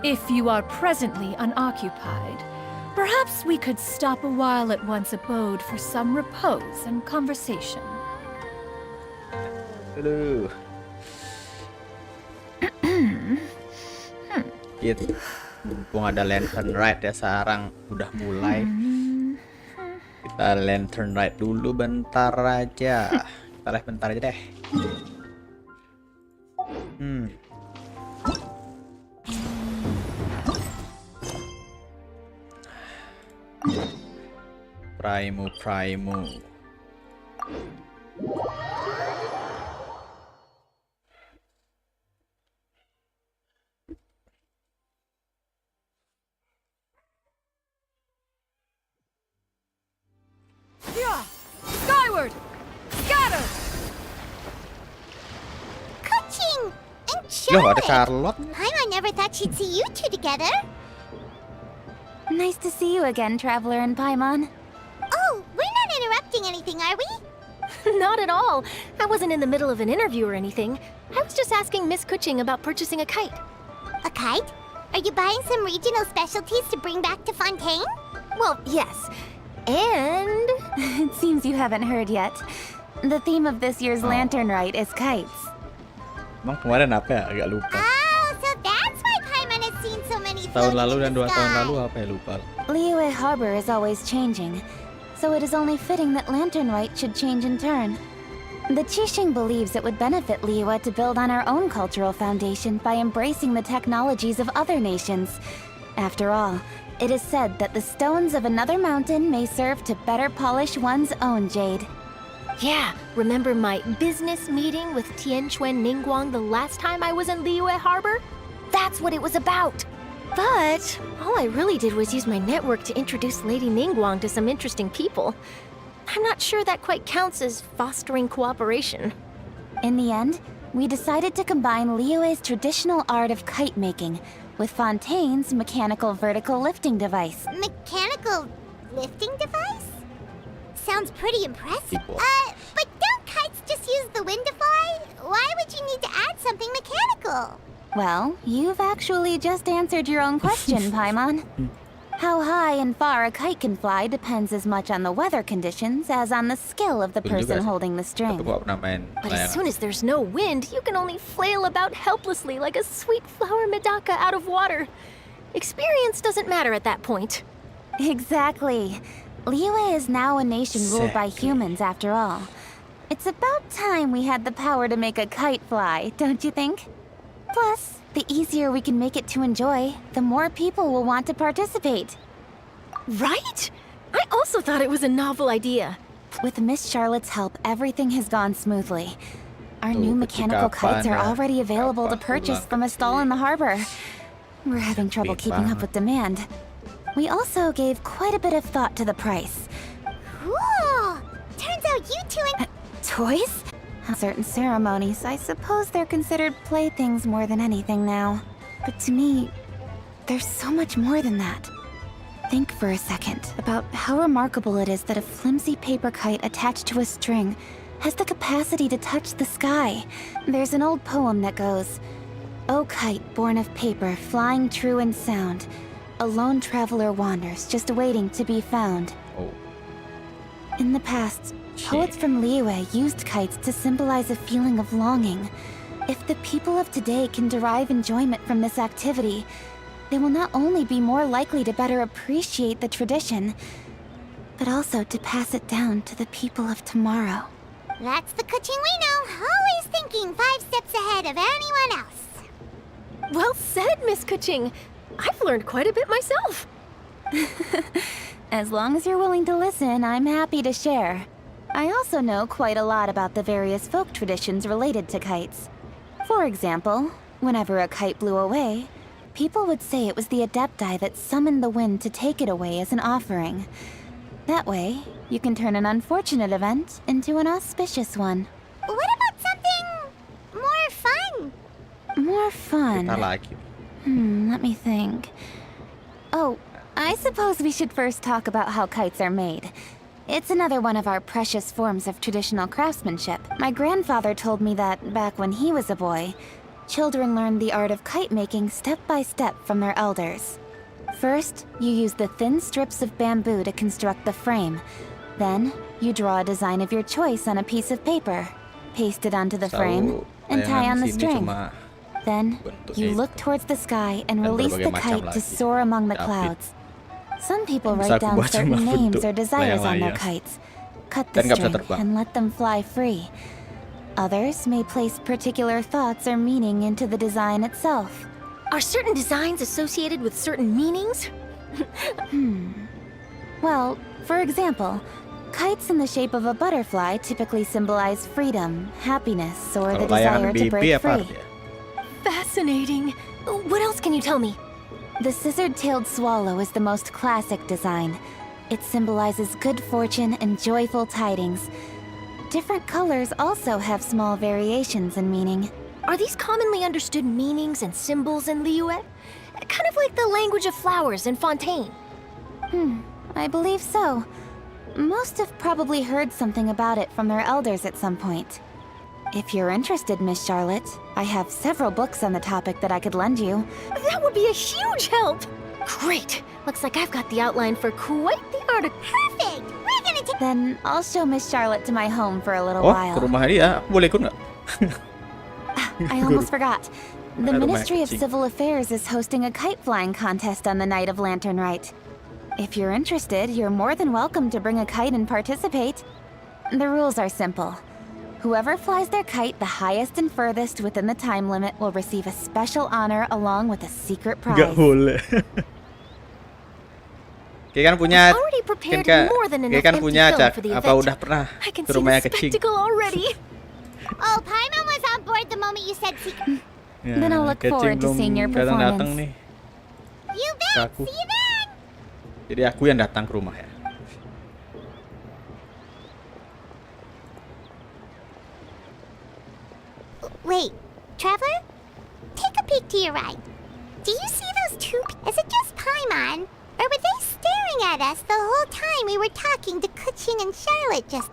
If you are presently unoccupied, perhaps we could stop a while at one's abode for some repose and conversation. Dulu. Gitu. Mumpung ada lantern ride ya sekarang udah mulai. Kita lantern ride dulu bentar aja. Kita live bentar aja deh. Primo. Yeah! Skyward! Scatter! Coaching! And Loh, ada Charlotte! Charlotte. I never thought she'd see you two together. Nice to see you again, Traveler and Paimon. Oh, we're not interrupting anything, are we? Not at all. I wasn't in the middle of an interview or anything. I was just asking Miss Kuching about purchasing a kite. A kite? Are you buying some regional specialties to bring back to Fontaine? Well, yes. And... It seems you haven't heard yet. The theme of this year's Lantern Rite is kites. Emang kemarin apa ya? Agak lupa. Oh, so that's why Paimon has seen so many Tahun floating lalu in dan the 2 tahun sky. lalu apa ya lupa. Liyue Harbor is always changing, so it is only fitting that Lantern Rite should change in turn. The Qixing believes it would benefit Liyue to build on our own cultural foundation by embracing the technologies of other nations. After all, it is said that the stones of another mountain may serve to better polish one's own jade. Yeah, remember my business meeting with Tianquan Ningguang the last time I was in Liyue Harbor? That's what it was about. But all I really did was use my network to introduce Lady Ningguang to some interesting people. I'm not sure that quite counts as fostering cooperation. In the end, we decided to combine Liyue's traditional art of kite making with Fontaine's mechanical vertical lifting device. Mechanical lifting device? Sounds pretty impressive. People. But don't kites just use the wind to fly? Why would you need to add something mechanical? Well, you've actually just answered your own question, Paimon. How high and far a kite can fly depends as much on the weather conditions as on the skill of the Betul juga person sih. holding the Tapi string. gua pernah main But as layangan. soon as there's no wind, you can only flail about helplessly like a sweet flower medaka out of water. Experience doesn't matter at that point. Exactly. Liyue is now a nation ruled by Exactly. humans, after all. It's about time we had the power to make a kite fly, don't you think? Plus, the easier we can make it to enjoy, the more people will want to participate. Right? I also thought it was a novel idea. With Miss Charlotte's help, everything has gone smoothly. Our Tuh, new mechanical kites are kapan already available to kapan purchase pulang from a stall in the harbor. We're having trouble Sepi keeping up banget. with demand. We also gave quite a bit of thought to the price. Cool! Turns out you two and... Toys? On certain ceremonies, I suppose they're considered playthings more than anything now. But to me, there's so much more than that. Think for a second about how remarkable it is that a flimsy paper kite attached to a string has the capacity to touch the sky. There's an old poem that goes, "O kite born of paper, flying true in sound, a lone traveler wanders, just waiting to be found." Oh, In the past, poets from Liyue used kites to symbolize a feeling of longing. If the people of today can derive enjoyment from this activity, they will not only be more likely to better appreciate the tradition, but also to pass it down to the people of tomorrow. That's the coaching we know. Always thinking 5 steps ahead of anyone else. Well said, Miss Kuching. I've learned quite a bit myself. As long as you're willing to listen, I'm happy to share. I also know quite a lot about the various folk traditions related to kites. For example, whenever a kite blew away, people would say it was the Adepti that summoned the wind to take it away as an offering. That way, you can turn an unfortunate event into an auspicious one. What about something more fun? More fun. kita lagi. Let me think. Oh, I suppose we should first talk about how kites are made. It's another one of our precious forms of traditional craftsmanship. My grandfather told me that, back when he was a boy, children learn the art of kite making step by step from their elders. First, you use the thin strips of bamboo to construct the frame. Then, you draw a design of your choice on a piece of paper, paste it onto the frame, and tie on the string. Then, you look towards the sky and release the kite to soar among the clouds. Some people write down certain names or desires on their kites, cut the string, and let them fly free. Others may place particular thoughts or meaning into the design itself. Are certain designs associated with certain meanings? Well, for example, kites in the shape of a butterfly typically symbolize freedom, happiness, or the desire to break free. Fascinating. What else can you tell me? The scissor-tailed swallow is the most classic design. It symbolizes good fortune and joyful tidings. Different colors also have small variations in meaning. Are these commonly understood meanings and symbols in Liyue? Kind of like the language of flowers in Fontaine. I believe so. Most have probably heard something about it from their elders at some point. If you're interested, Miss Charlotte, I have several books on the topic that I could lend you. That would be a huge help! Great! Looks like I've got the outline for quite the article. Perfect! We're gonna take... Then I'll show Miss Charlotte to my home for a little Oh, while. ke rumah dia. Boleh ikut nggak? I almost forgot. The Ministry of Civil Affairs is hosting a kite flying contest on the night of Lantern Rite. If you're interested, you're more than welcome to bring a kite and participate. The rules are simple. Whoever flies their kite the highest and furthest within the time limit will receive a special honor along with a secret prize. Nggak boleh. Kayak kan punya, Already prepared kayak more than enough kan empty punya film Cak. for the Apa event. udah pernah I can ke see rumahnya the kecil? spectacle already. Oh, Paimon was on board the moment you said secret. Ya, Then I'll look Kecil forward to belum seeing your datang-datang performance. nih. You bet! Aku. See you then! Jadi aku yang datang ke rumah ya. Wait, Traveler? Take a peek to your right. Do you see those two? Is it just Paimon? Or were they staring at us the whole time we were talking to Kuching and Charlotte just...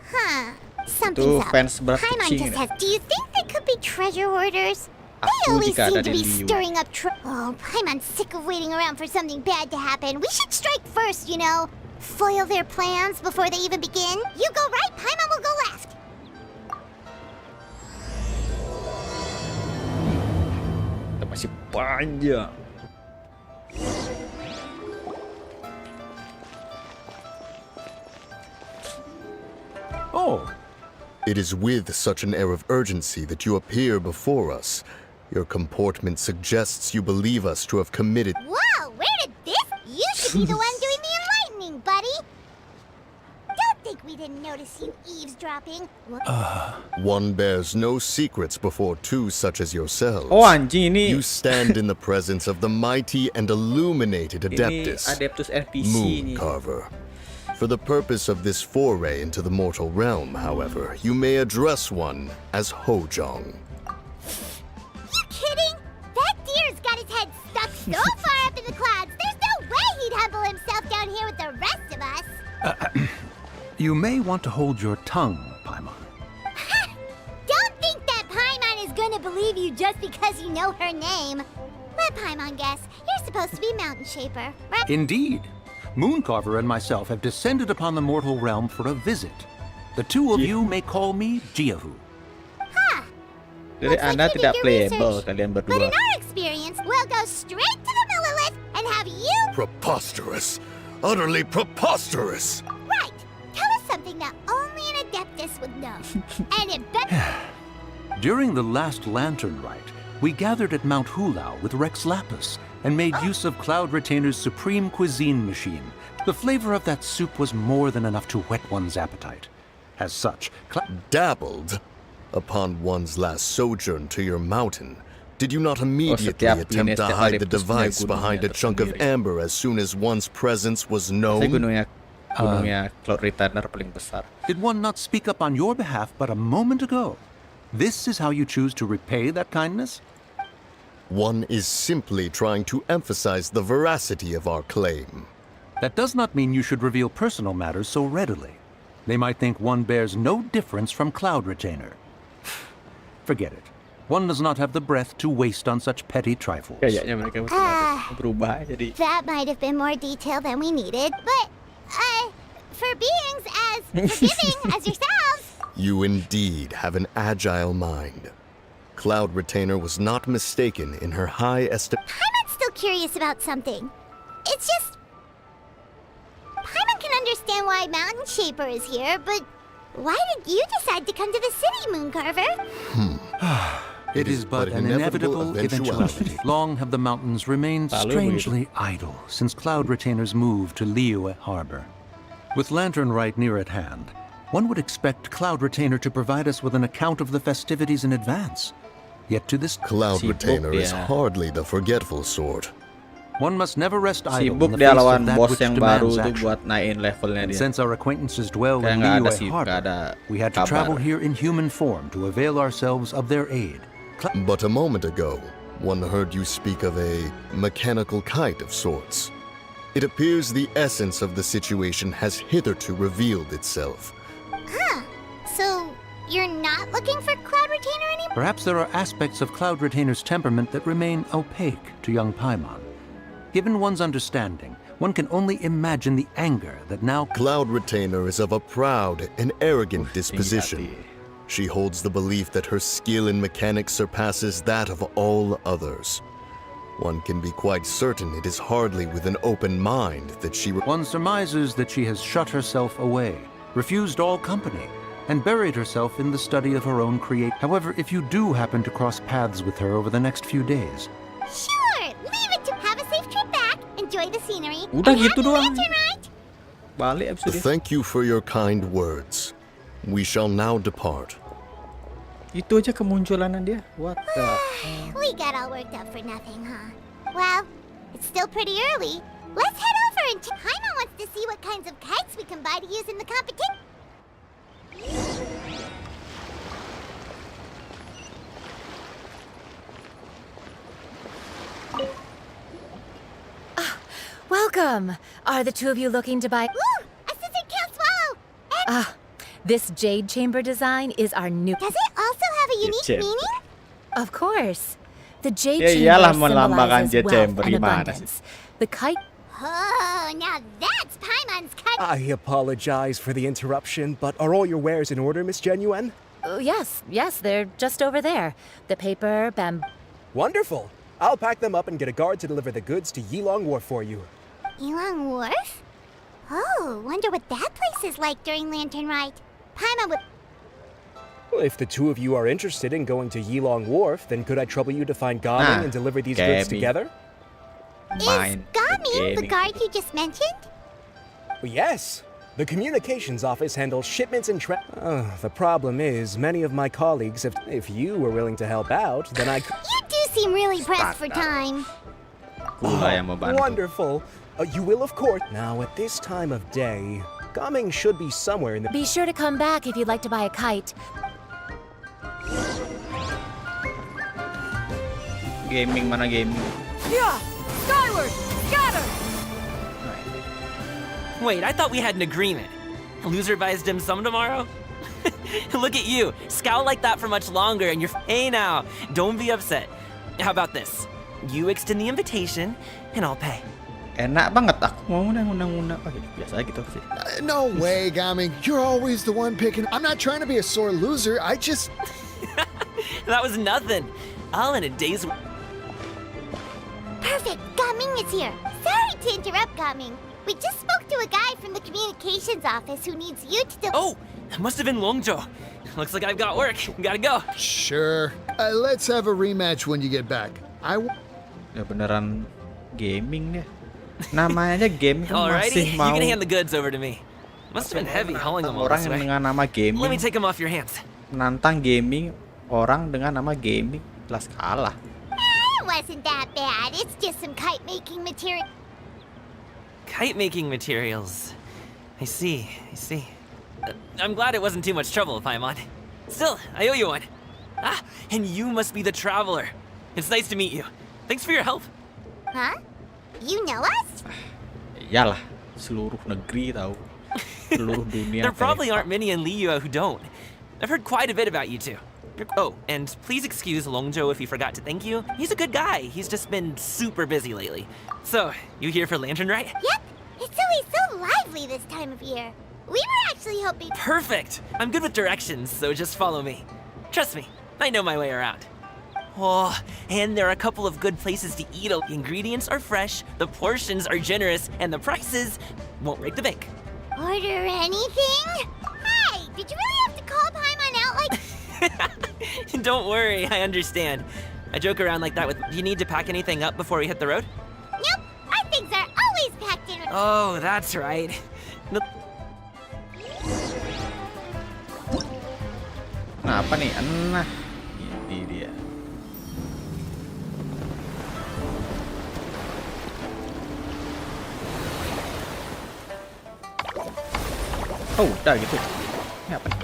Something's Itu up. fans berat Paimon Kuching just ini. has... Do you think they could be treasure hoarders? They Aku always jika seem ada to di be Liu. stirring up Oh, Paimon's sick of waiting around for something bad to happen. We should strike first, you know. Foil their plans before they even begin. You go right, Paimon will go left. Kita masih panjang. Oh. It is with such an air of urgency that you appear before us. Your comportment suggests you believe us to have committed... Whoa, where did this? You should be the one doing the enlightening, buddy. Don't think we didn't notice you eavesdropping. One bears no secrets before two such as yourselves. Oh anjing ini. You stand in the presence of the mighty and illuminated Ini Adeptus, Adeptus RPC Moon nih. Carver. For the purpose of this foray into the mortal realm, however, you may address one as Hojong. You kidding? That deer's got his head stuck so far up in the clouds, there's no way he'd humble himself down here with the rest of us. You may want to hold your tongue, Paimon. Don't think that Paimon is gonna believe you just because you know her name. Let Paimon guess. You're supposed to be Mountain Shaper, right? Indeed. Mooncarver and myself have descended upon the mortal realm for a visit. The two of you may call me Jiahu. Jadi Looks like Anda you did tidak your playable research. kalian But berdua. in our experience, we'll go straight to the Millilith and have you... Preposterous! Utterly preposterous! Right! Tell us something that only an Adeptus would know. And it better... During the last Lantern Rite, we gathered at Mount Hulao with Rex Lapis and made use of Cloud Retainer's supreme cuisine machine. The flavor of that soup was more than enough to whet one's appetite. As such, Dabbled upon one's last sojourn to your mountain. Did you not immediately setiap attempt to setiap hide the adeptus punya device behind a gunungnya chunk of tersendiri. amber as soon as one's presence was Saya known? gunungnya Cloud Retainer paling besar. did one not speak up on your behalf but a moment ago? This is how you choose to repay that kindness? One is simply trying to emphasize the veracity of our claim. That does not mean you should reveal personal matters so readily. They might think one bears no difference from Cloud Retainer. Forget it. One does not have the breath to waste on such petty trifles. Kayaknya mereka berubah jadi. That might have been more detail than we needed, but, for beings as forgiving as yourselves. You indeed have an agile mind. Cloud Retainer was not mistaken in her high estimate. Paimon's still curious about something. It's just... Paimon can understand why Mountain Shaper is here, but why did you decide to come to the city, Mooncarver? It is but an inevitable eventuality. Long have the mountains remained strangely idle since Cloud Retainer's move to Liyue Harbor. With Lantern Rite near at hand, one would expect Cloud Retainer to provide us with an account of the festivities in advance. Yet to this Cloud Sibuk Retainer is dia. hardly the forgetful sort. one must never rest idle in Sibuk the dia face lawan of that bos which yang baru demands tuh action. buat naikin levelnya And dia. since our acquaintances dwell Kayak in nggak ada Liyue sih, Harbor, nggak ada we had to kabar. travel here in human form to avail ourselves of their aid. But a moment ago, one heard you speak of a mechanical kite of sorts. It appears the essence of the situation has hitherto revealed itself. So, you're not looking for Cloud Retainer anymore? Perhaps there are aspects of Cloud Retainer's temperament that remain opaque to young Paimon. Given one's understanding, one can only imagine the anger that now... Cloud Retainer is of a proud and arrogant disposition. She holds the belief that her skill in mechanics surpasses that of all others. One can be quite certain it is hardly with an open mind that she... One surmises that she has shut herself away, refused all company, and buried herself in the study of her own However, if you do happen to cross paths with her over the next few days... Sure! Leave it to have a safe trip back, enjoy the scenery, Udah and gitu happy doang. lantern ride! Balik abis itu dia. Thank you for your kind words. We shall now depart. Itu aja kemunculan dia. What the... We got all worked up for nothing, huh? Well, it's still pretty early. Let's head over and Paimon wants to see what kinds of kites we can buy to use in the competition. Welcome! Are the two of you looking to buy... Ooh! A scissor can't swallow! And This jade chamber design is our new... does it also have a unique chamber. meaning? Of course. The jade Ya chamber iyalah melambangkan symbolizes jade wealth chamber, and gimana sih? abundance. The kite... Oh, now that's Paimon's cut. I apologize for the interruption, but are all your wares in order, Miss Genuine? yes, they're just over there. The paper, Wonderful! I'll pack them up and get a guard to deliver the goods to Yilong Wharf for you. Yilong Wharf? Oh, wonder what that place is like during Lantern Rite. Paimon would... Well, if the two of you are interested in going to Yilong Wharf, then could I trouble you to find Gaming and deliver these goods gaming. together? Is Gaming the guard you just mentioned? Well, yes. The communications office handles shipments and the problem is, many of my colleagues have... If you were willing to help out, then I could... You do seem really pressed for time. Gula yang mau bantu. Wonderful. You will, of course. Now, at this time of day, Gaming should be somewhere in the... Be sure to come back if you'd like to buy a kite. Gaming mana gaming? Yeah! Skyward! Scatter! Wait, I thought we had an agreement. Loser buys dim sum tomorrow? Look at you, scowl like that for much longer and you're... Hey now, don't be upset. How about this? You extend the invitation, and I'll pay. Enak banget, aku mau undang-undang. Oh, biasa gitu sih. No way, Gaming. You're always the one picking. I'm not trying to be a sore loser. I just... That was nothing. All in a day's... Perfect, Gaming is here. Sorry to interrupt, Gaming. We just spoke to a guy from the communications office who needs you to... Oh, it must have been Longjo. Looks like I've got work. Gotta go. Sure. Let's have a rematch when you get back. Ya beneran gaming deh. Namanya aja gaming kan masih Alrighty, you mau. can hand the goods over to me. Must have been heavy hauling them all Orang this yang way. dengan nama gaming. Let me take them off your hands. Nantang gaming orang dengan nama gaming jelas kalah. It wasn't that bad. It's just some kite-making material. Kite-making materials. I see. I'm glad it wasn't too much trouble, Paimon. Still, I owe you one. Ah, and you must be the traveler. It's nice to meet you. Thanks for your help. Huh? You know us? Iyalah, seluruh negeri tahu. Seluruh dunia. There probably aren't many in Liyue who don't. I've heard quite a bit about you two. Oh, and please excuse Longjo if he forgot to thank you. He's a good guy. He's just been super busy lately. So, you here for Lantern, right? Yep. It's always so lively this time of year. We were actually hoping... Perfect! I'm good with directions, so just follow me. Trust me, I know my way around. Oh, and there are a couple of good places to eat. The ingredients are fresh, the portions are generous, and the prices won't break the bank. Order anything? Hey, did you really have to call Paimon out like... Don't worry, I understand. I joke around like that with... Do you need to pack anything up before we hit the road? Nope, our things are always packed in... Oh, that's right. Kenapa nih? Nah, ini dia. Oh, udah gitu. Ini apa nih?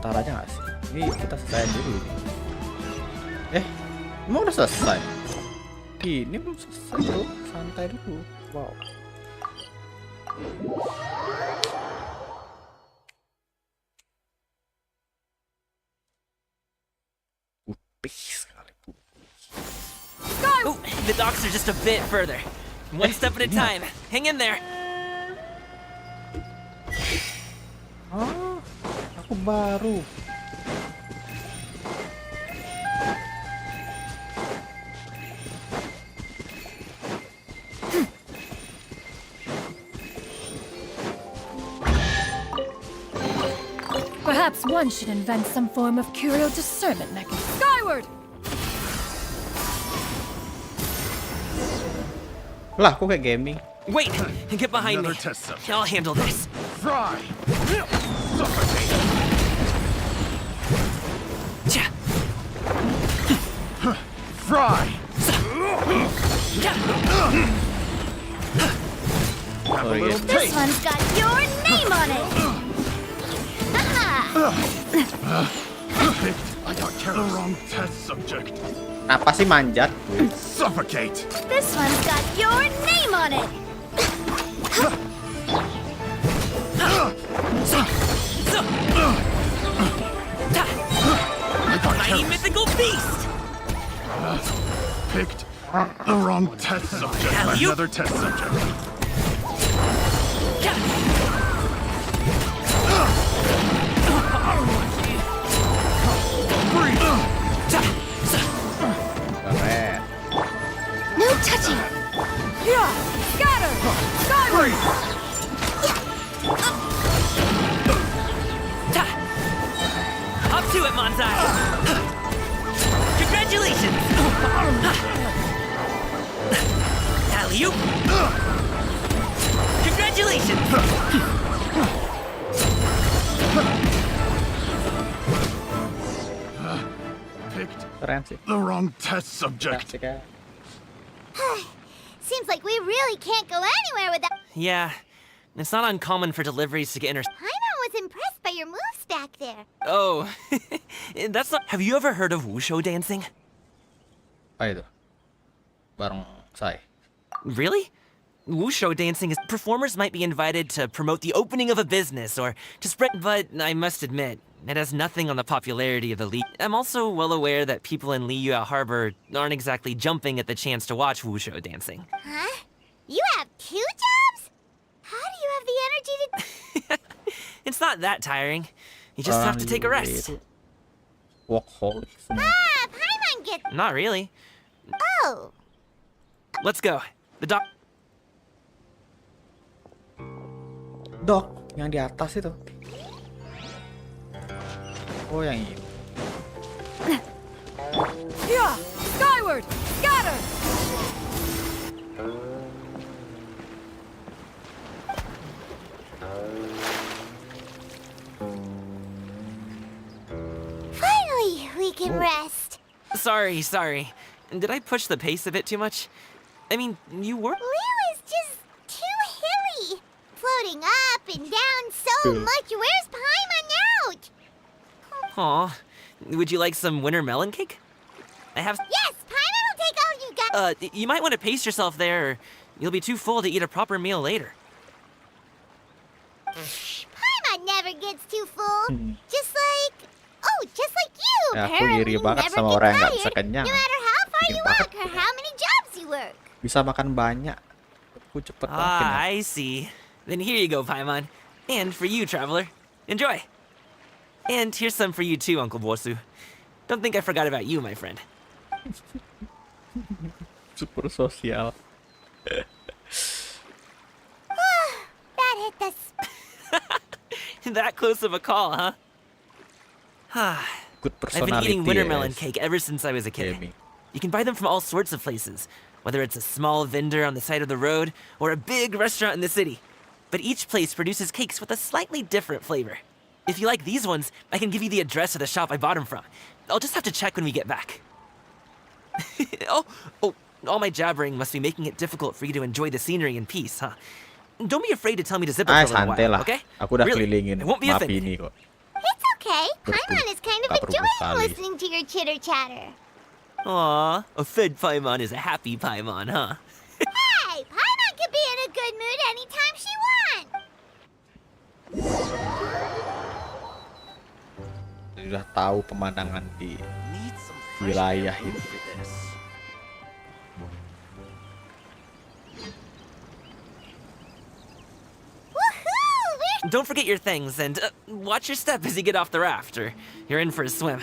Ntar aja nggak sih? Ini kita selesai dulu ini. Emang udah selesai? Ini belum selesai bro, santai dulu. Wow. Putih sekali. Oh, the docks are just a bit further. One step at a time. Hang in there. Ah, aku baru. Perhaps one should invent some form of curio discernment mechanism. Skyward! Lah, kok kayak gaming? Wait, get behind me. I'll handle this. Fry! Cha. Fry! Oh iya. This one's got your name on it! I got the wrong test subject. Apa sih manjat? Suffocate! This one's got your name on it! Mighty mythical beast! Picked the wrong test subject. Another test subject. Keren. No touching! Yeah! Scatter! Skyward! Up to it, Manzai! Congratulations! Alley-oop! Congratulations! Picked Keren sih. the wrong test Keren subject. sih, kayak. Seems like we really can't go anywhere without... Yeah, it's not uncommon for deliveries to get Paimon was impressed by your moves back there. Oh, that's not... Have you ever heard of wushu dancing? Apa itu? Bareng saya. Really? Wushu dancing is... Performers might be invited to promote the opening of a business or to spread... But I must admit, it has nothing on the popularity of the league. I'm also well aware that people in Liyue Harbor aren't exactly jumping at the chance to watch wushu dancing. Huh? You have 2 jobs? How do you have the energy to... It's not that tiring. You just have to take a rest. Workaholic semua. Ah, Paimon gets... Not really. Oh. Let's go. The doc... Dok, yang di atas itu. Oh, yang ini. Yeah! Skyward! Scatter! Finally, we can rest. Sorry. Did I push the pace a bit too much? I mean, you were... Liyue is just too hilly. Floating up and down so much. Where's Paimon out? Aw. Would you like some winter melon cake? I have... Yes, Paimon will take all you got. You might want to pace yourself there, or you'll be too full to eat a proper meal later. Paimon never gets too full. Just like you. Ya, aku Apparently iri banget never sama get orang yang nggak tired, bisa kenyang. no matter how far Iri you banget. walk or how many jobs you work. Bisa makan banyak. Aku cepet banget Ah, kenyang. I see. Then here you go, Paimon. And for you, traveler. Enjoy. And here's some for you too, Uncle Bosu. Don't think I forgot about you, my friend. Super sosial. That hit the That close of a call, huh? Good I've been personality. eating wintermelon yes. cake ever since I was a kid. Jamie. You can buy them from all sorts of places, whether it's a small vendor on the side of the road or a big restaurant in the city. But each place produces cakes with a slightly different flavor. If you like these ones, I can give you the address of the shop I bought them from. I'll just have to check when we get back. Oh, all my jabbering must be making it difficult for you to enjoy the scenery in peace, huh? Don't be afraid to tell me to zip it for a little Santai while, lah. okay? Aku udah Really, kelilingin I won't be map offended. ini kok. It's okay. Paimon is kind of Tak perlu enjoying sekali. listening to your chitter chatter. Aw, a fed Paimon is a happy Paimon, huh? Hey, Paimon can be in a good mood anytime she wants. Sudah tahu pemandangan di wilayah itu. Woohoo! Don't forget your things, and watch your step as you get off the raft, or you're in for a swim.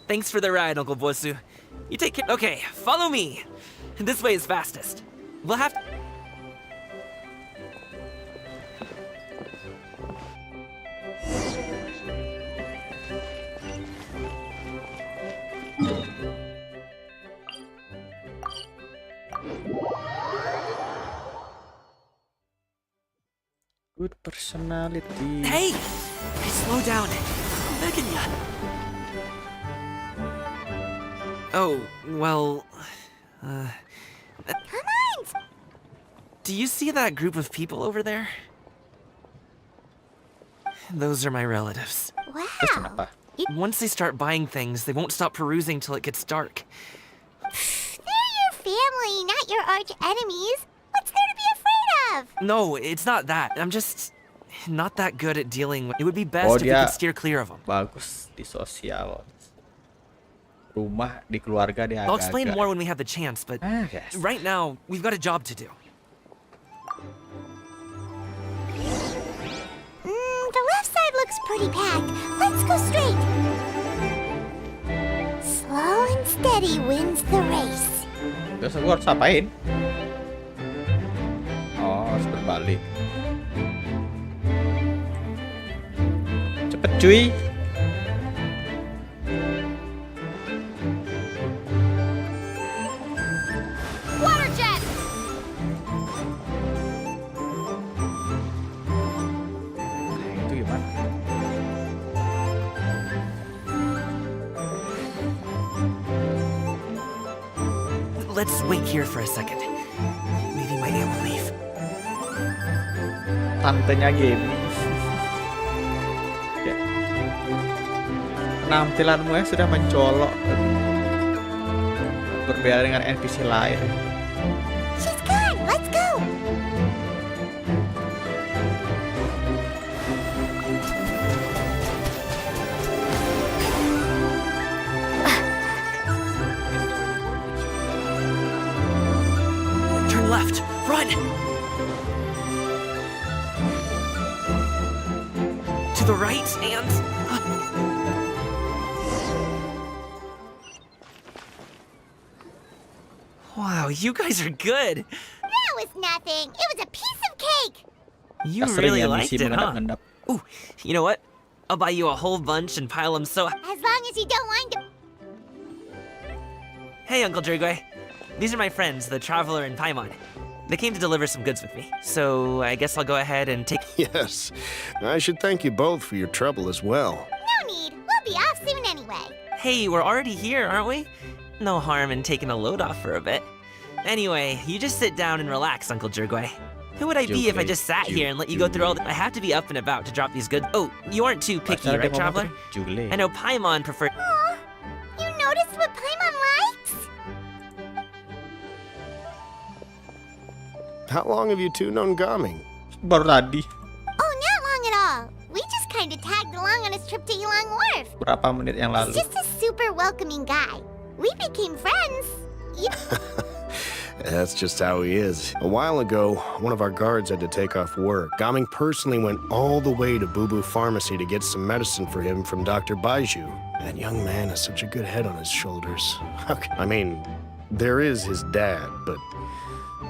Thanks for the ride, Uncle Bosu. You take care. Okay, follow me. This way is fastest. We'll have to... Good personality. Hey! Slow down. I'm begging ya. Oh, well... Come on! Do you see that group of people over there? Those are my relatives. Terus Wow. kenapa? Once they start buying things, they won't stop perusing till it gets dark. They're your family, not your arch enemies. What's there to be afraid of? No, it's not that. I'm just not that good at dealing with... It would be best Oh, if you dia could steer clear of them. bagus di sosial. Rumah di keluarga dia I'll explain agak-agak. more when we have the chance, but Yes. right now, we've got a job to do. The left side looks pretty packed. Let's go straight. Slow and steady wins the race. Terus aku harus apain? Oh, harus berbalik. Cepet cuy. Water jet! Nah, itu gimana? Let's wait here for a second. Maybe my aunt will leave. Tantenya game. Ya. Penampilanmu ya sudah mencolok. Berbeda dengan NPC lain. She's gone. Let's go. Turn left. Run! To the right and... Wow, you guys are good. That was nothing. It was a piece of cake. You Kita sering really ya liked misi it, huh? mengendap-endap. Ooh, you know what? I'll buy you a whole bunch and pile them so... As long as you don't wind up. Hey, Uncle Drigway. These are my friends, the Traveler and Paimon. They came to deliver some goods with me, so I guess I'll go ahead and take... Yes, I should thank you both for your trouble as well. No need. We'll be off soon anyway. Hey, we're already here, aren't we? No harm in taking a load off for a bit. Anyway, you just sit down and relax, Uncle Jergway. Who would I be if I just sat here and let you go through all the... I have to be up and about to drop these goods. Oh, you aren't too picky, Pacar dia right, ngomong Traveler? tuh Jule. I know Paimon prefer... Aw, you noticed what Paimon likes? How long have you two known Gaming? Baru tadi. Oh, not long at all. We just kind of tagged along on his trip to Yulong Wharf. Berapa menit yang lalu? He's just a super welcoming guy. We became friends. That's just how he is. A while ago, one of our guards had to take off work. Gaming personally went all the way to Boo Boo Pharmacy to get some medicine for him from Dr. Baiju. That young man has such a good head on his shoulders. I mean, there is his dad, but...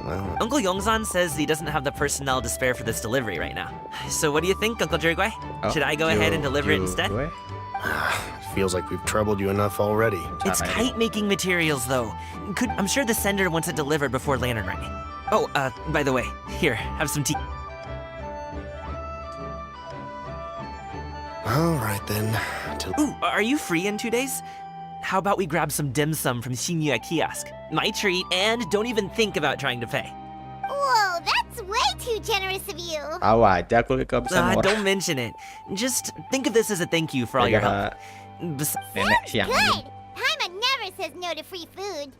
well... Uncle Yongzan says he doesn't have the personnel to spare for this delivery right now. So what do you think, Uncle Jurgui? Should I go ahead and deliver it instead? Feels like we've troubled you enough already. It's kite-making materials, though. I'm sure the sender wants it delivered before Lantern Rite. Oh, by the way, here, have some tea. All right, then. Ooh, are you free in 2 days? How about we grab some dim sum from Shinya Kiosk? My treat, and don't even think about trying to pay. Whoa, that's way too generous of you. Tahu aja aku kalau bisa murah. Don't mention it. Just think of this as a thank you for all your help. Nenek siang. Good. Paimon never says no to free food.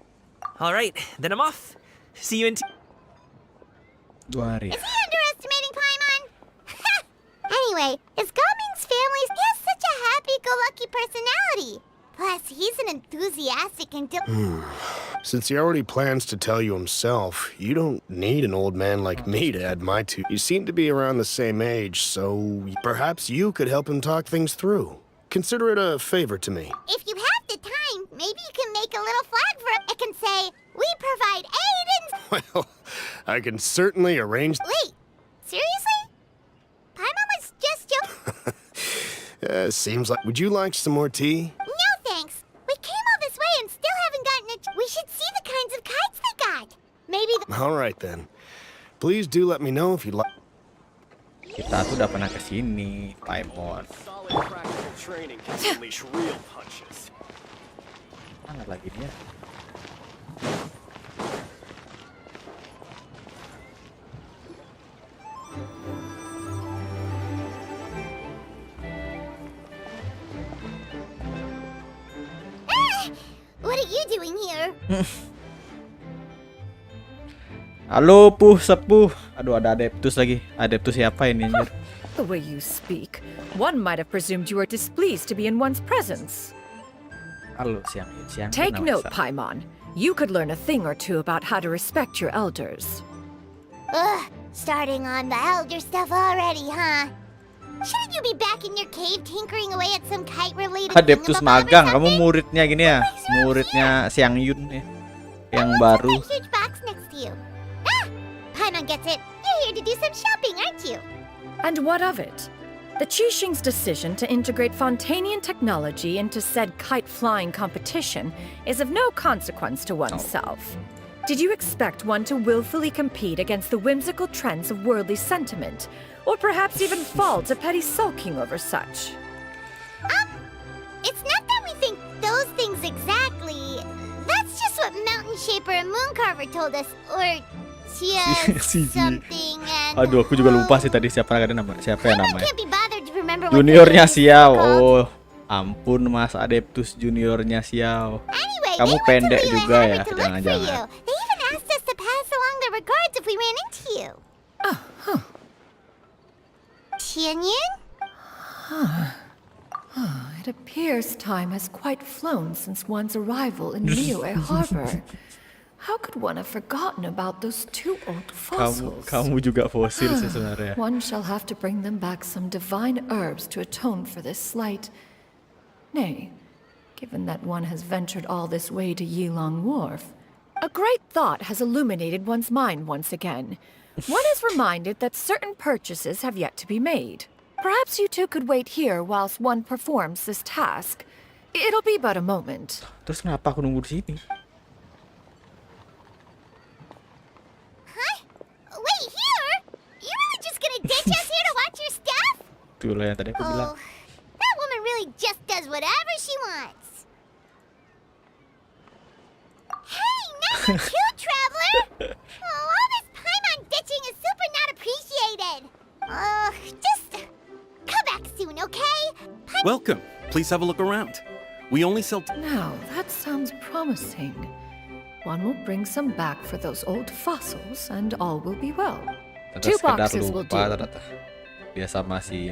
All right, then I'm off. See you in 2 hari. Is he underestimating Paimon? Anyway, is Gaming's family? He has such a happy-go-lucky personality. Plus, he's an enthusiastic and... Since he already plans to tell you himself, you don't need an old man like me to add my two. You seem to be around the same age, so perhaps you could help him talk things through. Consider it a favor to me. If you have the time, maybe you can make a little flag for it. It can say, we provide aid and... Well, I can certainly arrange... Wait, seriously? Paimon was just joking. Seems like... Would you like some more tea? No, thanks. We came all this way and still haven't gotten it. We should see the kinds of kites they got. Maybe the... All right, then. Please do let me know if you'd like... Kita tuh udah pernah kesini, Paimon. Mana lagi dia? What are you doing here? Halo, Puh, Sepuh. Aduh, ada Adeptus lagi. Adeptus siapa ini, anjir? The way you speak, one might have presumed you were displeased to be in one's presence. Halo, siang. Take note, Paimon. You could learn a thing or two about how to respect your elders. Ugh, starting on the elder stuff already, huh? Shouldn't you be back in your cave tinkering away at some kite-related Adeptus magang, kamu muridnya gini ya? Muridnya Siang Yun ya. Yang baru. Huge box next to you. Ah, Paimon gets it. You're here to do some shopping, aren't you? And what of it? The Qixing's decision to integrate Fontanian technology into said kite-flying competition is of no consequence to oneself. Did you expect one to willfully compete against the whimsical trends of worldly sentiment, or perhaps even fall to petty sulking over such? It's not that we think those things exactly. That's just what Mountain Shaper and Mooncarver told us, or just something and... Aduh, aku juga lupa sih tadi siapa ya namanya. Can't be bothered to remember what Juniornya Xiao. Oh, ampun Mas Adeptus juniornya Xiao. Anyway, kamu pendek juga ya, jangan-jangan. They even asked us to pass along their regards if we ran into you. Tianyin? It appears time has quite flown since one's arrival in Liyue Harbor. How could one have forgotten about those 2 old fossils? Kamu juga fosil sih sebenarnya. One shall have to bring them back some divine herbs to atone for this slight. Nay, given that one has ventured all this way to Yilong Wharf, a great thought has illuminated one's mind once again. One is reminded that certain purchases have yet to be made. Perhaps you two could wait here whilst one performs this task. It'll be but a moment. Terus kenapa aku nunggu di sini? Huh? Wait, here? You really just gonna ditch us here to watch your stuff? Tuh lah yang tadi aku bilang. That woman really just does whatever she wants. Hey, nice and cute, traveler! Oh, all this Paimon ditching is super not appreciated. Just come back soon, okay? Welcome. Please have a look around. We only sell... Now, that sounds promising. One will bring some back for those old fossils, and all will be well. Ternyata 2 sekedar boxes will lupa do. ternyata. Dia sama si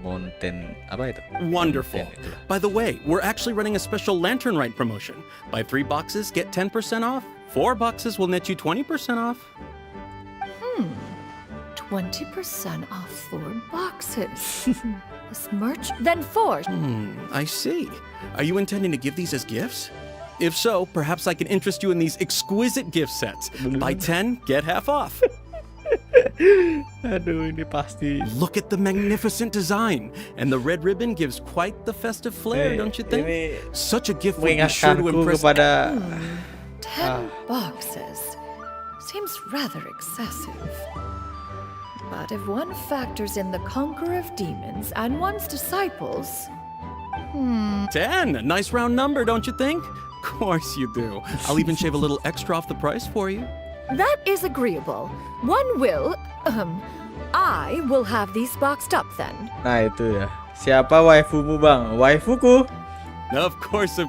Mountain apa itu? Wonderful. Mountain itulah. By the way, we're actually running a special lantern rite promotion. Buy 3 boxes, get 10% off. 4 boxes will net you 20% off. 20% off 4 boxes. This merch? Then 4. I see. Are you intending to give these as gifts? If so, perhaps I can interest you in these exquisite gift sets. Buy 10, get half off. Aduh, ini pasti. Look at the magnificent design. And the red ribbon gives quite the festive flair, don't you think? Such a gift would be sure to Mengingatkanku impress. kepada 10 boxes. Seems rather excessive. But if one factors in the conqueror of demons and one's disciples... 10. Nice round number, don't you think? Of course you do. I'll even shave a little extra off the price for you. That is agreeable. One will... I will have these boxed up then. Nah itu ya. Siapa waifumu bang? Waifuku? Of course,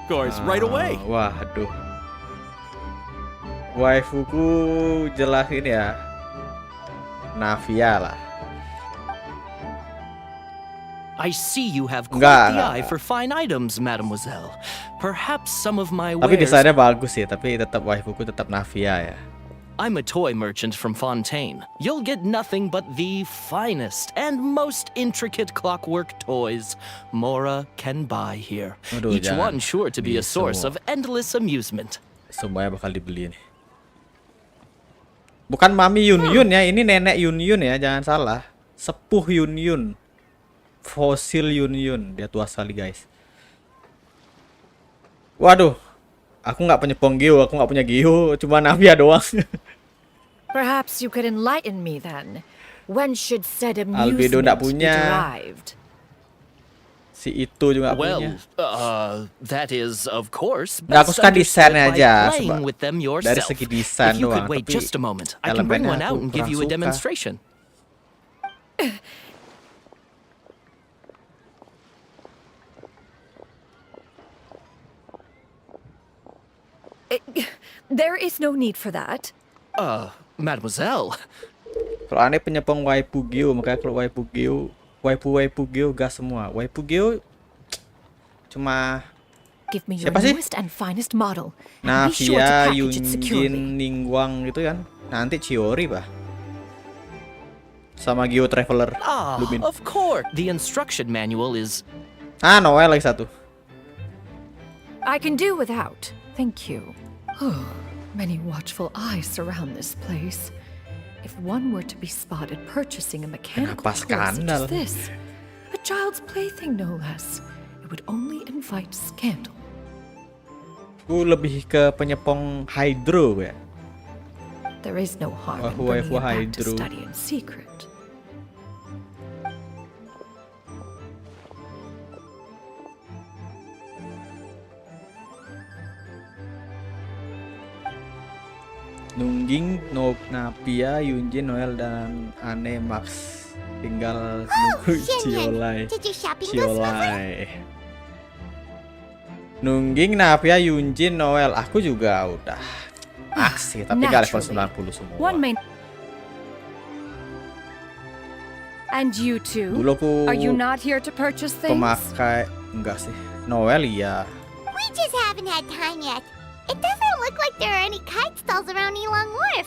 right away. Waduh. Waifuku jelas ini ya. Navia lah. I see you have quite Enggak, the enggak. eye for fine items, mademoiselle. Perhaps some of my Tapi wares... desainnya bagus sih, tapi tetap waifuku tetap Navia ya. I'm a toy merchant from Fontaine. You'll get nothing but the finest and most intricate clockwork toys Mora can buy here. Aduh, Each jangan. one sure to be a source Semua. of endless amusement. Semuanya bakal dibeli nih. Bukan Mami Yun Yun ya, ini nenek Yun Yun ya, jangan salah. Sepuh Yun Yun. Fosil Yun Yun, dia tua sekali guys. Waduh, aku nggak punya Ponggio, aku nggak punya Gio, cuma Navia doang. Perhaps you could enlighten me then. When should said Albedo amusement nggak be punya. derived? Si itu juga nggak punya. That is, of course, Nggak, aku best suka desainnya understood by aja, playing sebab with them dari yourself. segi desain If you doang, could wait tapi just a moment, I can bring one elemennya out aku and give kurang you a suka. demonstration. There is no need for that. Mademoiselle. Kalau aneh penyepong waifu Gio, makanya kalau waifu Gio, waifu Gio gas semua. Waifu Gio cuma Give me your siapa sih? newest and finest model. And be sure to Navia, package it securely. Yunjin, Ningguang gitu kan. Nanti Chiori bah. Sama Geo Traveler Lumin. Of course. The instruction manual is... Noel lagi satu. I can do without. Thank you. Oh, many watchful eyes surround this place. If one were to be spotted purchasing a mechanical Kenapa toy such skandal? as this, a child's plaything no less, it would only invite scandal. Aku lebih ke penyepong Hydro ya. There is no harm in Waifu bringing it back to Hydro. study in secret. Nungging, Navia, Yunjin, Noel dan Ane Max. Tinggal nunggu Ciolai. Did your shopping go smoothly? Ciolai. Nungging, Navia, Yunjin, Noel. Aku juga udah asih, tapi gak level 90 semua. One may... And you two? Dulu aku Are you not here to purchase things? pemakai, enggak sih. Noel iya. We just haven't had time yet. It doesn't look like there are any kite stalls around Elong Wharf.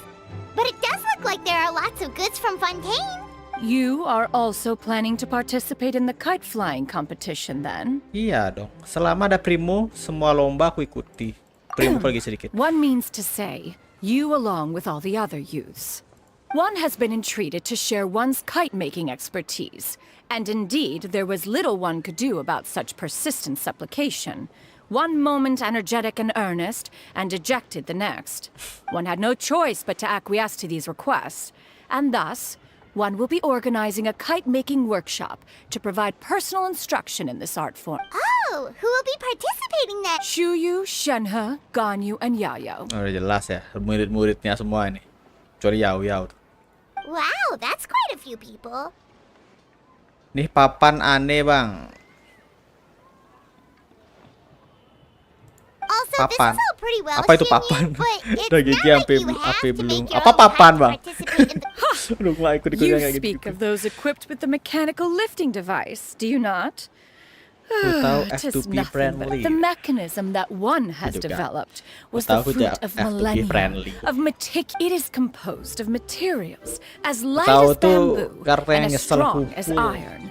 But it does look like there are lots of goods from Fontaine. You are also planning to participate in the kite flying competition then? Iya dong. Selama ada Primo, semua lomba aku ikuti. Primo pergi sedikit. One means to say, you along with all the other youths. One has been entreated to share one's kite-making expertise, and indeed there was little one could do about such persistent supplication. One moment energetic and earnest, and dejected the next. One had no choice but to acquiesce to these requests, and thus, one will be organizing a kite-making workshop to provide personal instruction in this art form. Oh, who will be participating then? Shuyu, Shenhe, Ganyu, and Yayo. Oh, udah jelas ya, murid-muridnya semua ini. Kecuali Yao tuh. Wow, that's quite a few people. Nih papan aneh bang. Also, So this Papan. is all pretty well, Apa itu Shinyu, papan? but it's Udah gigi not sampai like you have to belum. make your Apa own papan, path to Bang? participate in the Aduh, nggak ikut-ikut You kayak speak gitu. of those equipped with the mechanical lifting device, do you not? tahu Tis F2P nothing but friendly. the mechanism that one has Juga. developed was Tahu the fruit of F2P millennia friendly. of It is composed of materials as light Tahu as tuh bamboo karakter yang and as nyesel strong as pukul. iron.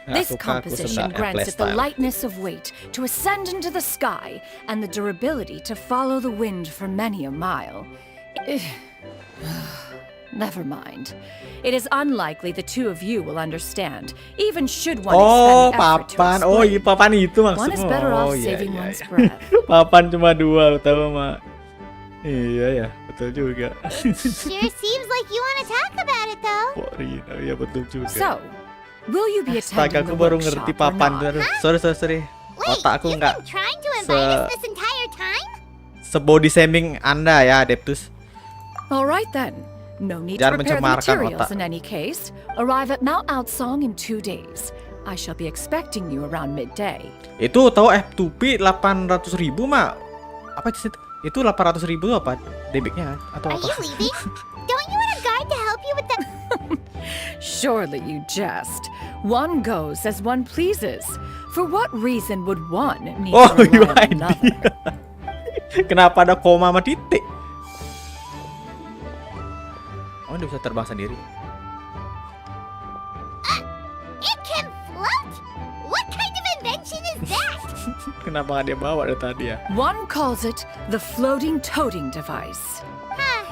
Nggak This suka aku composition sebenarnya grants it the playstyle. lightness of weight to ascend into the sky and the durability to follow the wind for many a mile. Never mind. It is unlikely the two of you will understand, even should one Oh, expend the effort to papan. Oh, iya explain. papan itu One maksudnya. is better off Oh, iya, saving iya, one's iya. breath. Papan cuma 2 utama, Mak. Iya ya, betul juga. Sure seems like you want to talk about it, though. Rino, iya betul juga. So, will you be Astaga, attending aku the baru workshop ngerti or papan. not? Sorry. Wait, Otakku you've nggak been trying to invite us this entire time? sebody shaming Anda ya, Adeptus. All right then. No need Jangan to prepare the mencemarkan materials otak. in any case. Arrive at Mount Outsong in 2 days. I shall be expecting you around midday. Itu tahu F2P 800.000, Mak. Apa sih itu? Itu 800.000 apa? Debitnya atau Are apa? you leaving? Don't you want a guard to help you with the... Surely you jest. One goes as one pleases. For what reason would one need Oh, to rely on UID. another? Kenapa ada koma sama titik? Oh, dia bisa terbang sendiri. It can float? What kind of invention is that? Kenapa nggak dia bawa dari tadi ya? One calls it the floating toting device. Huh.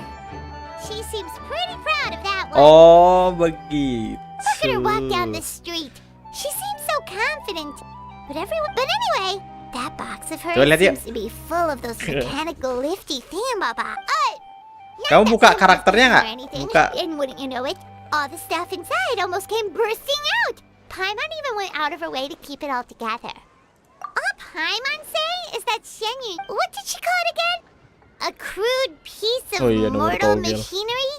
She seems pretty proud of that one. Oh, begitu. Look at her walk down the street. She seems so confident. But anyway, that box of hers Coba lihat yuk. seems to be full of those mechanical lifty thingamabobs. Kamu buka karakternya nggak? Buka. And wouldn't you know it, all the stuff inside almost came bursting out. Paimon even went out of her way to keep it all together. All Paimon say is that Shenyu, what did she call it again? A crude piece of Oh iya, nomor mortal togel. machinery?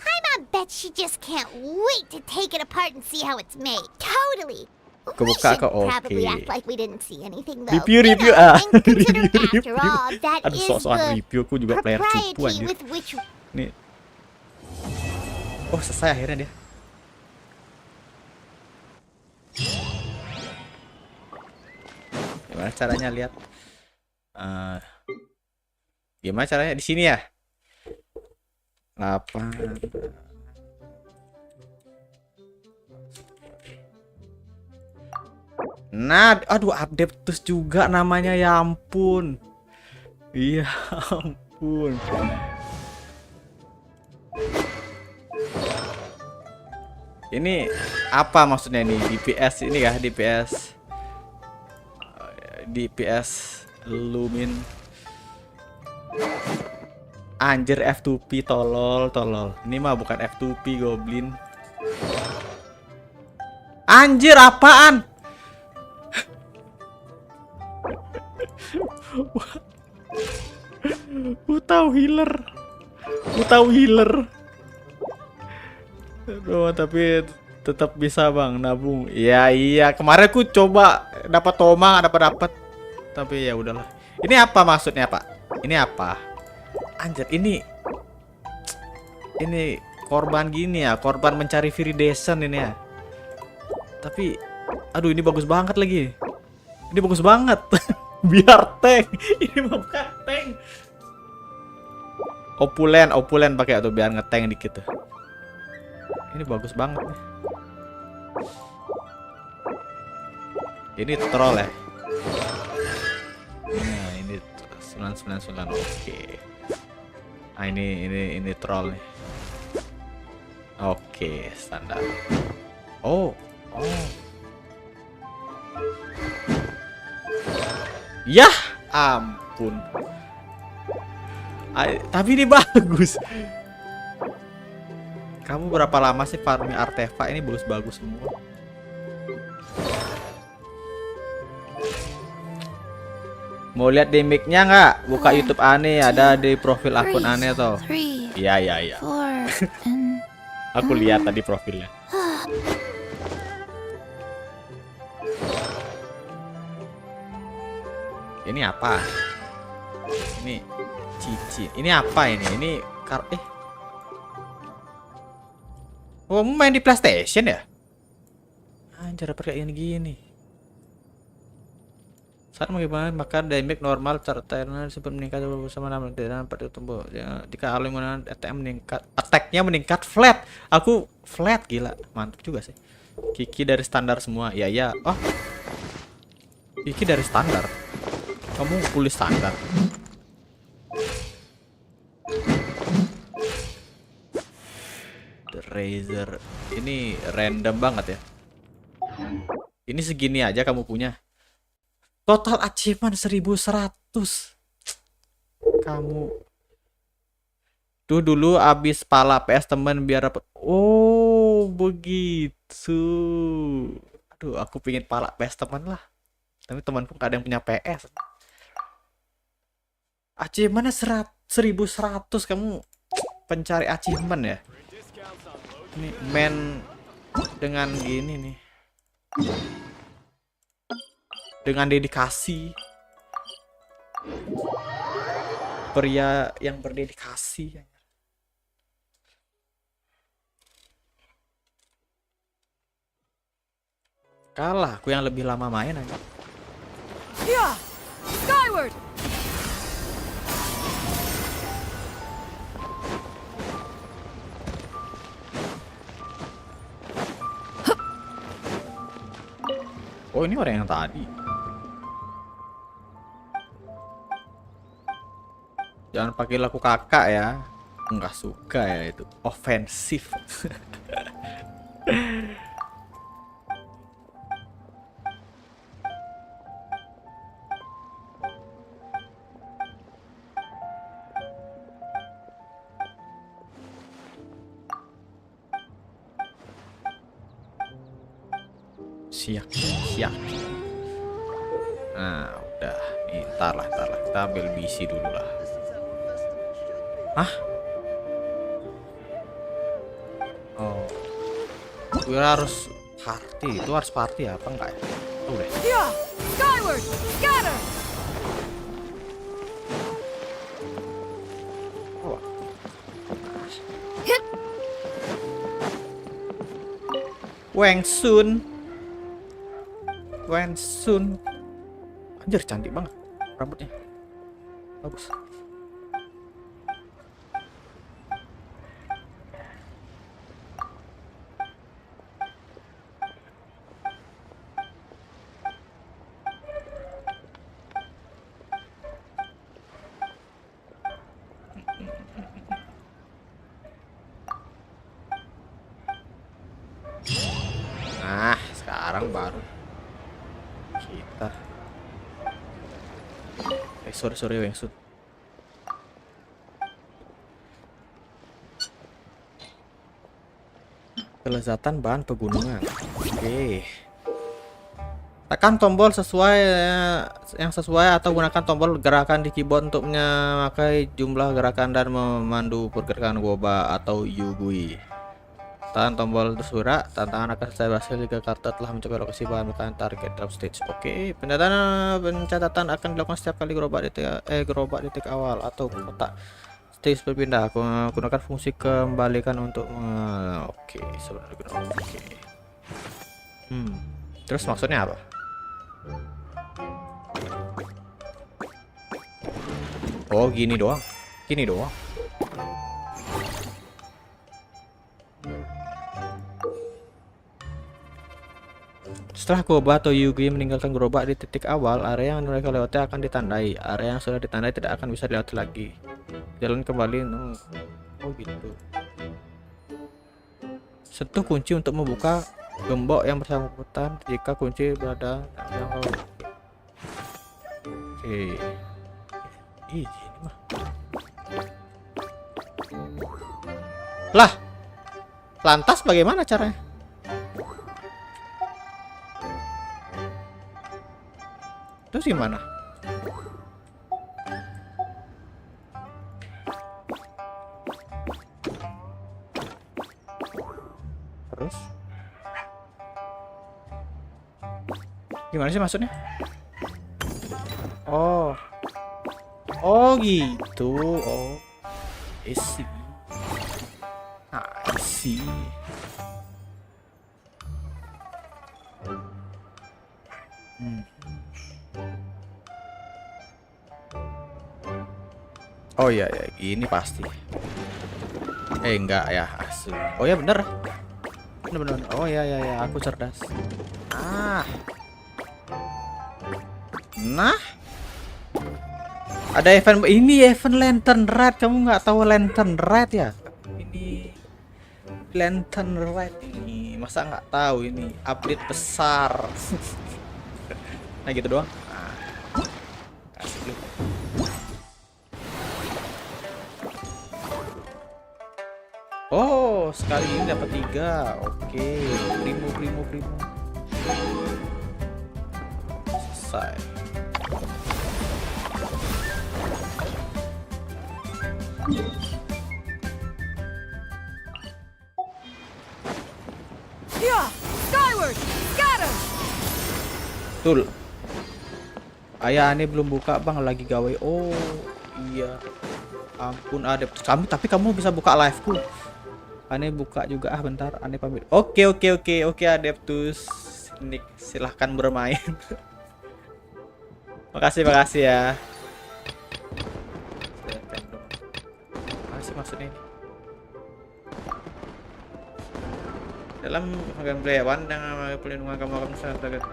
Paimon bet she just can't wait to take it apart and see how it's made. Totally. We Kebuka should ke oke. probably act like we didn't see anything though. Review You know, ah. and consider Review. after all, that Aduh, is sok-sokan the review, aku juga player cupu propriety anjir. with which Nih. Oh, selesai akhirnya dia. Gimana caranya lihat? Gimana caranya di sini ya? 8. Nah, aduh, update terus juga namanya, ya ampun. Iya ampun. Ini apa maksudnya nih? DPS ini kah? DPS Lumin. Anjir, F2P tolol. Ini mah bukan F2P goblin. Anjir, apaan? Tahu healer. Aduh, tapi tetap bisa bang nabung. Iya, kemarin aku coba dapat Toma, nggak dapat. Tapi ya udahlah. Ini apa maksudnya, Pak? Ini apa? Anjir, ini korban gini ya, korban mencari viridation ini ya. Tapi aduh, ini bagus banget lagi. Ini bagus banget. Biar tank. Ini bukan tank. Opulen pakai tuh biar ngetank dikit tuh. Ini bagus banget nih. Ini troll ya. Nah, ini 999. Oke. Nah, ini troll nih. Oke, standar. Oh. Yah, ampun. Tapi ini bagus. Kamu berapa lama sih farming artefak? Ini bagus semua. Mau lihat damage-nya nggak? Buka YouTube aneh, ada di profil akun aneh toh. Iya. Aku lihat tadi profilnya. Ini apa? Ini cici. Ini apa ini? Ini Oh, main di PlayStation ya? Anjir, apa kayak gini? Saat bagaimana maka damage normal tertera sempat meningkat bersama nama dan pada tumbuh. Ya, jika alunan ATM meningkat, attack-nya meningkat flat. Aku flat gila, mantap juga sih. Kiki dari standar semua. Ya ya. Oh. Kiki dari standar. Kamu pulih standar. The Razer ini random banget ya. Ini segini aja kamu punya. Total achievement 1100. Kamu tuh dulu abis pala PS temen biar dapat. Oh, begitu. Aduh, aku pingin pala PS teman lah. Tapi temanku gak ada yang punya PS. Achievementnya 1100. Kamu pencari achievement ya. Ini main dengan gini nih. Dengan dedikasi. Pria yang berdedikasi. Kalah aku yang lebih lama main aja. Yeah! Skyward! Oh, ini orang yang tadi. Jangan pakai laku kakak ya. Nggak suka ya itu. Ofensif. Siap. Nah, udah. Nih, ntar lah. Kita ambil bisi dulu lah. Hah? Oh. Gue harus party. Itu harus party apa enggak ya? Udah. Yeah! Skyward! Scatter! Oh. Hit! Wengsun. Anjir, cantik banget rambutnya. Bagus. Nah, sekarang baru kita sorry Wengsun. Kelezatan bahan pegunungan. Oke. Tekan tombol yang sesuai atau gunakan tombol gerakan di keyboard untuk memakai jumlah gerakan dan memandu pergerakan goba atau yugui. Tekan tombol tersurat, tantangan akan selesai berhasil jika karakter telah mencapai lokasi bahan makanan target dalam stage. Oke, pencatatan akan dilakukan setiap kali gerobak di titik awal atau kotak stage berpindah. Gunakan fungsi kembalikan untuk oke, sebenarnya gunakan. Oke. Terus maksudnya apa? Oh, gini doang. Setelah goba atau yugi meninggalkan gerobak di titik awal, area yang mereka lewati akan ditandai. Area yang sudah ditandai tidak akan bisa dilewati lagi. Jalan kembali. Oh gitu. Sentuh kunci untuk membuka gembok yang bersangkutan jika kunci berada yang oke. Ini mah. Lah. Lantas bagaimana caranya? Terus gimana? Terus? Gimana sih maksudnya? Oh. Oh gitu. Oh. Isi. Isi. Oh iya ya, ini pasti. Enggak ya, asu. Oh ya bener. Bener. Oh ya, aku cerdas. Nah. Ada event ini, event Lantern Rite. Kamu nggak tahu Lantern Rite ya? Ini Lantern Rite ini. Masa nggak tahu ini update besar. Nah gitu doang. Kasih dulu. Oh, sekali ini dapat 3. Oke, primo. Selesai. Skyward, scatter. Betul. Ayah aneh belum buka bang, lagi gawe. Oh iya. Ampun ada. Tapi kamu bisa buka liveku. Aneh buka juga bentar. Aneh pamit. Oke Adeptus. Nick, silahkan bermain. Makasih ya. Makasih maksudnya ini. Dalam gameplay dengan pelindungan kamu akan bisa target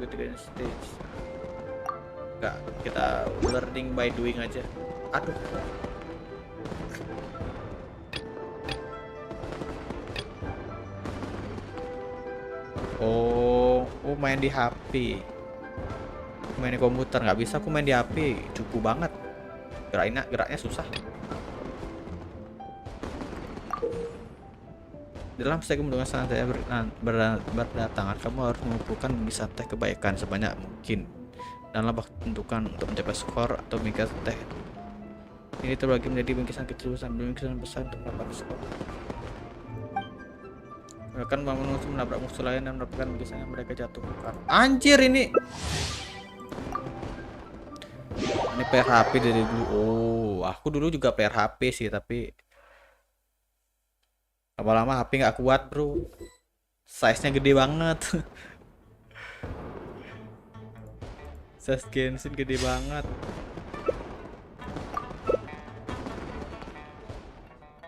ketiga stage. Enggak, kita learning by doing aja. Aduh. Oh, main di HP. Main di komputer nggak bisa, aku main di HP. Cukup banget. Geraknya susah. Dalam segmen dengan santai berdatangan, kamu harus mengumpulkan bingkisan teh kebaikan sebanyak mungkin dalam waktu tentukan untuk mencapai skor atau bingkisan teh. Ini terbagi menjadi bingkisan kecil sampai bingkisan besar untuk mendapatkan skor. Mereka menabrak musuh lain dan mendapatkan bingkisan yang mereka jatuhkan. Anjir ini. Ini PHP dari dulu. Oh, aku dulu juga PHP sih, tapi lama-lama HP nggak kuat bro, size-nya gede banget. Size Genshin gede banget.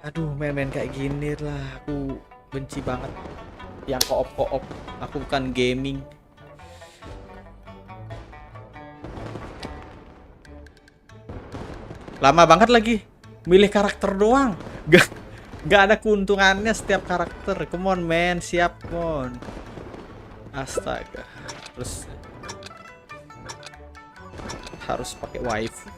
Aduh, main-main kayak gini lah aku benci banget. Yang koop, aku bukan gaming. Lama banget lagi milih karakter doang. Gak ada keuntungannya setiap karakter. Come on man, siap mon. Astaga. Terus harus pakai WAIFU.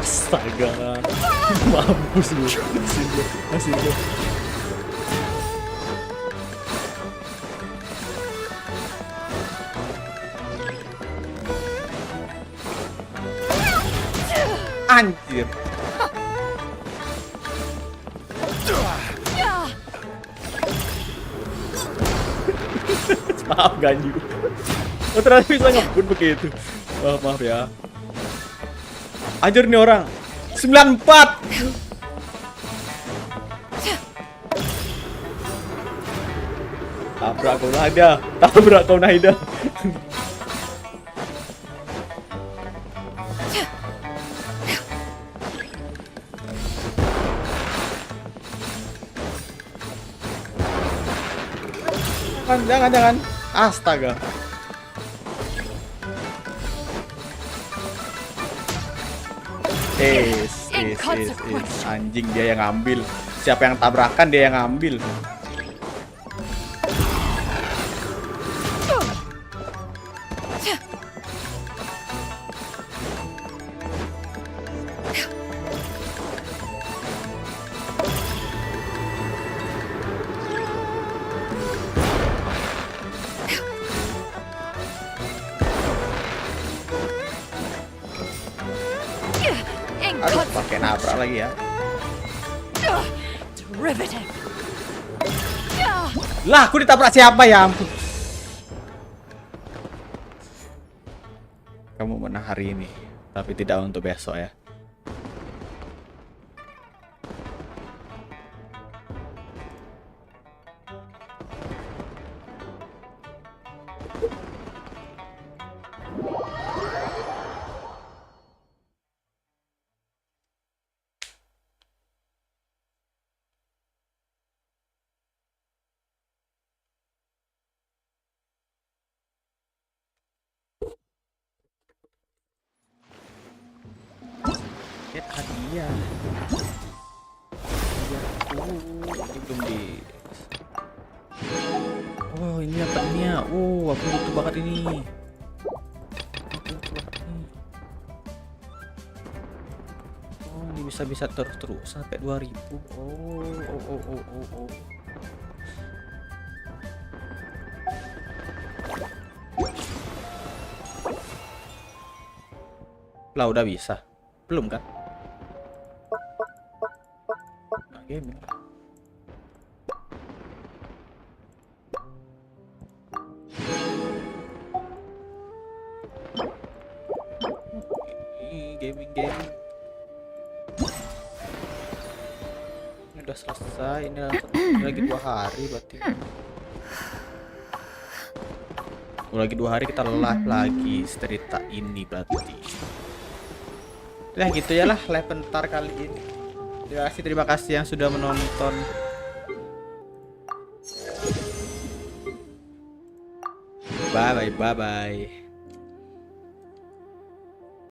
Astaga. Mampus lu. Masih gue. Anjir. Maaf ganju. Oh ternyata bisa ngebut begitu. Maaf ya. Anjir nih orang. 94. Tabrak kau Naida. Jangan. Astaga. Anjing dia yang ngambil. Siapa yang tabrakan dia yang ngambil. Aduh, pakai nabrak lagi ya. Derivative. Lah, aku ditabrak siapa ya ampun. Kamu menang hari ini, tapi tidak untuk besok ya. Hadiah. Ini belum di. Oh, ini dapatnya. Oh, aku butuh banget ini. Oh, ini bisa terus sampai 2000. Oh. Lah, udah bisa. Belum kan? Gaming. Gaming. Ini udah selesai. Ini lagi 2 hari berarti. Lagi 2 hari kita live lagi cerita ini berarti. Nah gitu ya lah live bentar kali ini. Terima kasih yang sudah menonton. Bye bye.